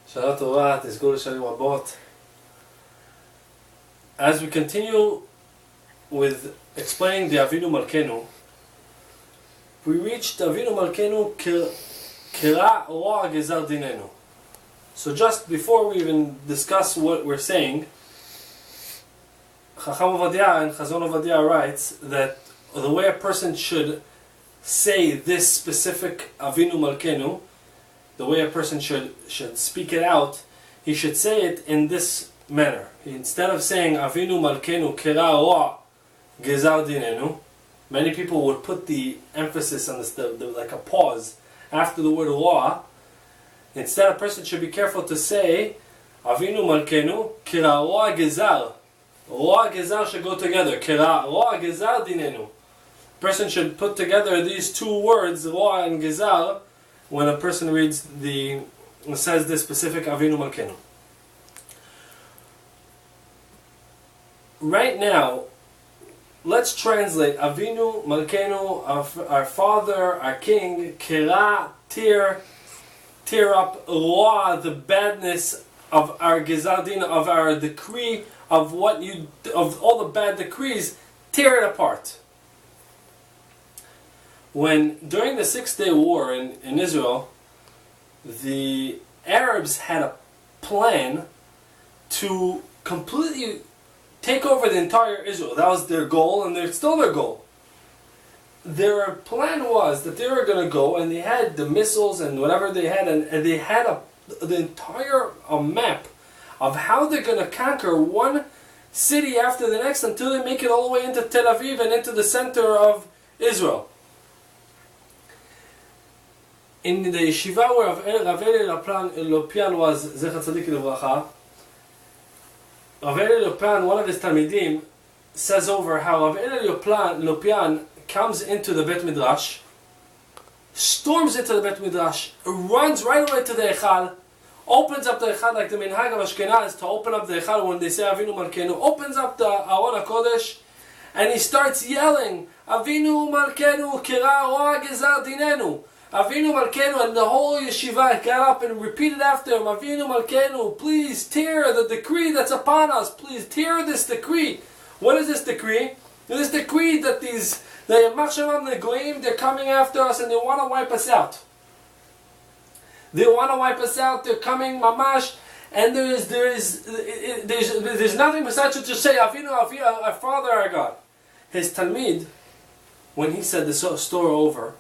Shana Torah, Tizgur Shanim Rabot. As we continue with explaining the Avinu Malkenu, we reached Avinu Malkenu Kira Roa Gezar Dinenu. So just before we even discuss what we're saying, Chacham Ovadia and Chazon Ovadia writes that the way a person should say this specific Avinu Malkenu, the way a person should speak it out, he should say it in this manner. Instead of saying Avinu Malkenu Kira Roa Gezar Dinenu, many people would put the emphasis on this, like a pause after the word Roa. Instead, a person should be careful to say Avinu Malkenu Kira Roa Gezar. Roa Gezar should go together. Kira Roa Gezar Dinenu. A person should put together these two words, Roa and Gezar, when a person says this specific Avinu Malkenu. Right now, let's translate Avinu Malkenu, our Father, our King, Kira, tear up, Roa, the badness of our Gezardin, of our decree, of all the bad decrees, tear it apart. During the 6-Day War in Israel, the Arabs had a plan to completely take over the entire Israel. That was their goal, and it's still their goal. Their plan was that they were going to go, and they had the missiles and whatever they had, and they had the entire map of how they're going to conquer one city after the next until they make it all the way into Tel Aviv and into the center of Israel. In the yeshiva where Rav Eli Lopian was, Zecher Tzadik Livracha, Rav Eli Lopian, one of his Talmidim, says over how Rav Eli Lopian comes into the Bet Midrash, storms into the Bet Midrash, runs right away to the Echal, opens up the Echal like the Minhag of Ashkenaz to open up the Echal when they say Avinu Malkenu, opens up the Aron HaKodesh, and he starts yelling, Avinu Malkenu Kira Roa Gezar Dinenu. Avinu Malkenu, and the whole yeshiva got up and repeated after him, Avinu Malkenu, please tear the decree that's upon us, please tear this decree. What is this decree? This decree that the Yamach Shemam, the Goyim, they're coming after us and they want to wipe us out. They want to wipe us out, they're coming mamash, and there's nothing besides to just say, Avinu, our Father, our God. His Talmid, when he said the story over,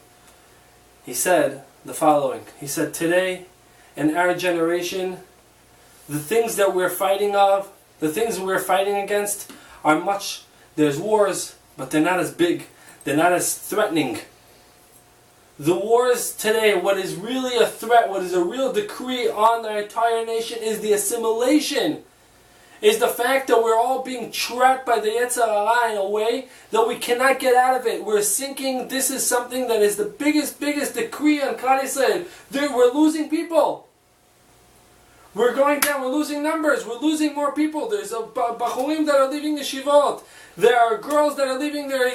he said the following. He said, today, in our generation, the things that we're fighting against are much. There's wars, but they're not as big. They're not as threatening. The wars today, what is really a threat, what is a real decree on the entire nation is the assimilation. Is the fact that we're all being trapped by the Yetzer Hara in a way that we cannot get out of it. We're sinking. This is something that is the biggest decree on Klal Yisrael. We're losing people. We're going down. We're losing numbers. We're losing more people. There's bachurim that are leaving the shivot. There are girls that are leaving their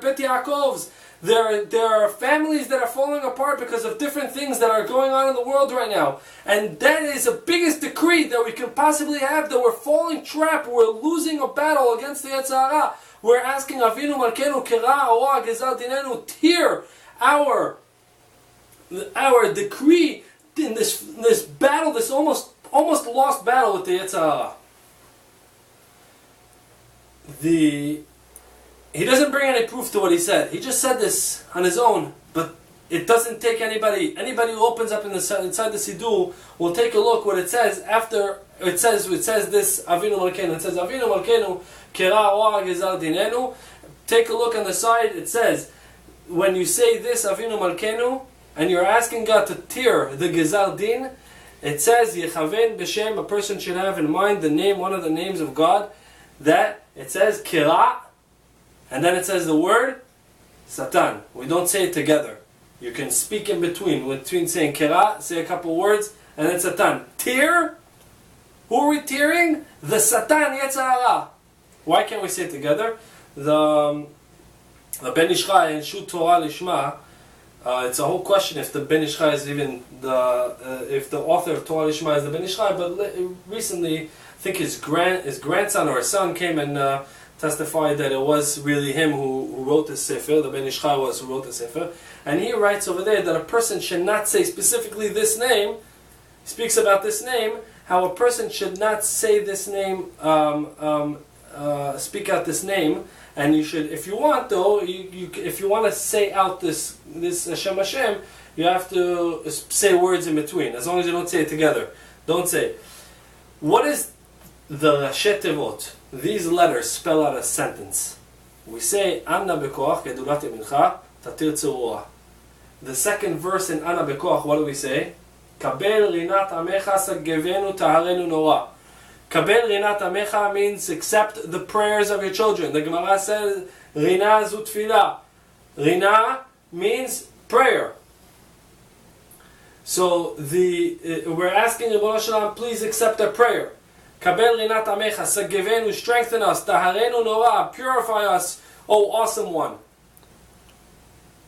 Bet Yaakovs. There are families that are falling apart because of different things that are going on in the world right now. And that is the biggest decree that we can possibly have, that we're falling trapped, we're losing a battle against the Yetzer Hara. We're asking Avinu Malkenu Kira Roa Gezar Dinenu, tear our decree in this battle, this almost lost battle with the Yetzer Hara. He doesn't bring any proof to what he said. He just said this on his own, but it doesn't take anybody. Anybody who opens up inside the Siddur will take a look what it says after it says this Avinu Malkenu. It says Avinu Malkenu Kira Roa Gezar Dinenu. Take a look on the side. It says when you say this Avinu Malkenu and you're asking God to tear the Gezar Din, it says Yechaven B'Shem. A person should have in mind the name, one of the names of God. That it says Kira. And then it says the word Satan. We don't say it together. You can speak in between saying Kira, say a couple words, and then Satan. Tear? Who are we tearing? The Satan Yetzer Hara. Why can't we say it together? The Ben Ish Chai in Shut Torah Lishma, It's a whole question if the Ben Ish Chai is even if the author of Torah Lishma is the Ben Ish Chai. But recently, I think his grandson or his son came and testified that it was really him who wrote the Sefer. The Ben Ish Chai was who wrote the Sefer, and he writes over there that a person should not say specifically this name. He speaks about this name, how a person should not say this name, speak out this name. And you should, if you want though, if you want to say out this Hashem, you have to say words in between. As long as you don't say it together. Don't say. What is the Rashi Tevot? These letters spell out a sentence. We say, Anna bekoach gedulat yamincha tatir tzurua. The second verse in Anna bekoach, what do we say? Kabel rinat amecha sagevenu taharenu nora. Kabel rinat amecha means accept the prayers of your children. The Gemara says, Rina zu tefillah. Rina means prayer. So we're asking Ribono Shel Olam, please accept our prayer. Kabel rinat amecha, sagevenu, strengthen us, taharenu nora, purify us, oh awesome one.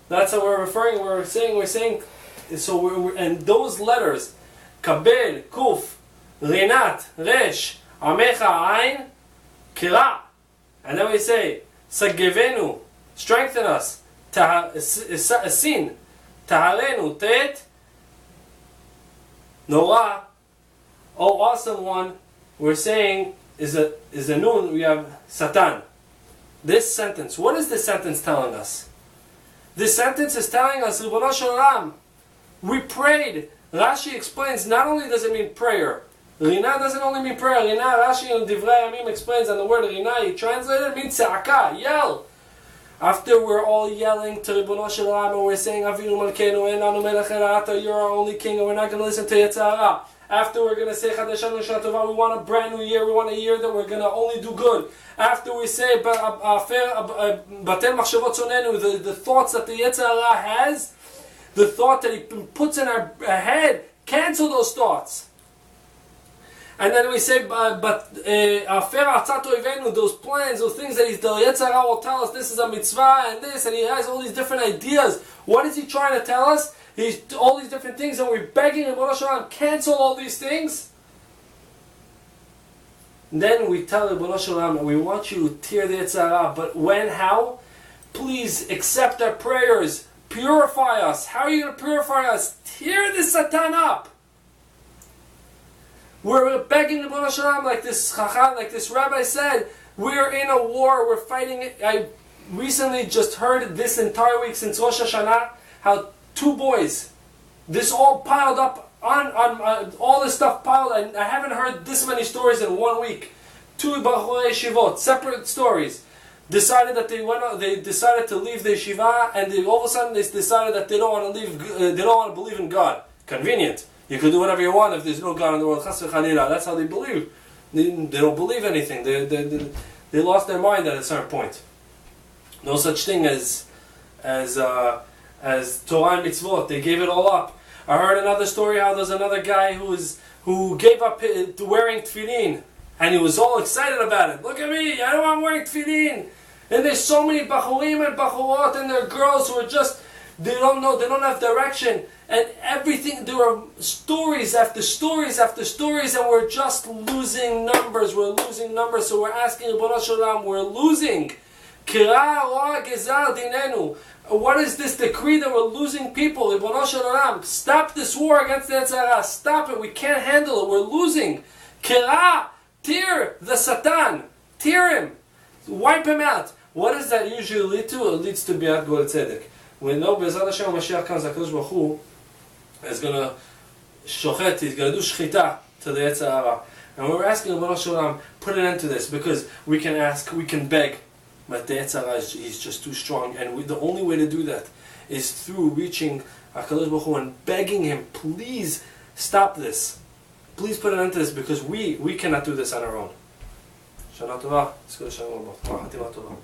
That's how we're referring. We're saying. So and those letters, kabel, kuf, rinat, resh, amecha, ayin, kira, and then we say sagevenu, strengthen us, sin, taharenu, tet, nora, oh awesome one. We're saying is a noon. We have Satan. This sentence. What is this sentence telling us? This sentence is telling us, Ribono Shel Olam, we prayed. Rashi explains. Not only does it mean prayer. Rina doesn't only mean prayer. Rina, Rashi in Divrei Yamim explains, and the word Rina, he translated, means se'aka, yell. After we're all yelling to Ribono Shel Olam and we're saying Avinu Malkenu, Enanu Melech Elata, you're our only king, and we're not going to listen to Yetzer Hara. After we're going to say Chadashanu Shana Tova, we want a brand new year, we want a year that we're going to only do good. After we say Batel Machshavot Tzonenu, the thoughts that the Yetzer Hara has, the thought that he puts in our head, cancel those thoughts. And then we say, those plans, those things that the Yetzer Hara will tell us, this is a mitzvah and this, and he has all these different ideas. What is he trying to tell us? He's all these different things, and we're begging Ribono Shel Olam, cancel all these things. And then we tell Ribono Shel Olam, we want you to tear the Yetzer Hara, but when, how? Please accept our prayers, purify us. How are you going to purify us? Tear the Satan up. We're begging Ribono Shel Olam, like this Chacham, like this rabbi said, we're in a war, we're fighting. I recently just heard this entire week since Rosh Hashanah, how 2 boys, this all piled up on all this stuff piled. I haven't heard this many stories in 1 week. 2 Bachurei Yeshivot, separate stories, decided that they decided to leave the yeshiva, and all of a sudden they decided that they don't want to leave. They don't want to believe in God. Convenient. You can do whatever you want if there's no God in the world. Chas v'chalila. That's how they believe. They don't believe anything. They lost their mind at a certain point. No such thing as Torah and mitzvot. They gave it all up. I heard another story how there's another guy who gave up wearing tefillin, and he was all excited about it. Look at me, I'm wearing tefillin. And there's so many bachurim and bachurot and their girls who are just, they don't know, they don't have direction. And everything, there are stories after stories after stories, and we're just losing numbers. We're losing numbers, so we're asking Ribono Shel Olam, we're losing. Kira roa gezar dinenu. What is this decree that we're losing people? Ribono Shel Olam, stop this war against the Yetzer Hara. Stop it. We can't handle it. We're losing. Kira, tear the Satan. Tear him. Wipe him out. What does that usually lead to? It leads to Biat Gol Tzedek. We know Be'ezrat Hashem Mashiach comes, HaKadosh Baruch Hu is going to shochet, he's going to do shchita to the Yetzer Hara. And we're asking Ribono Shel Olam, put an end to this, because we can ask, we can beg, but the Yetzer Hara is just too strong, and the only way to do that is through reaching HaKadosh Baruch Hu and begging him, please stop this. Please put an end to this, because we cannot do this on our own. Shana Tova, Tzkul Shalom, Hatima Tova.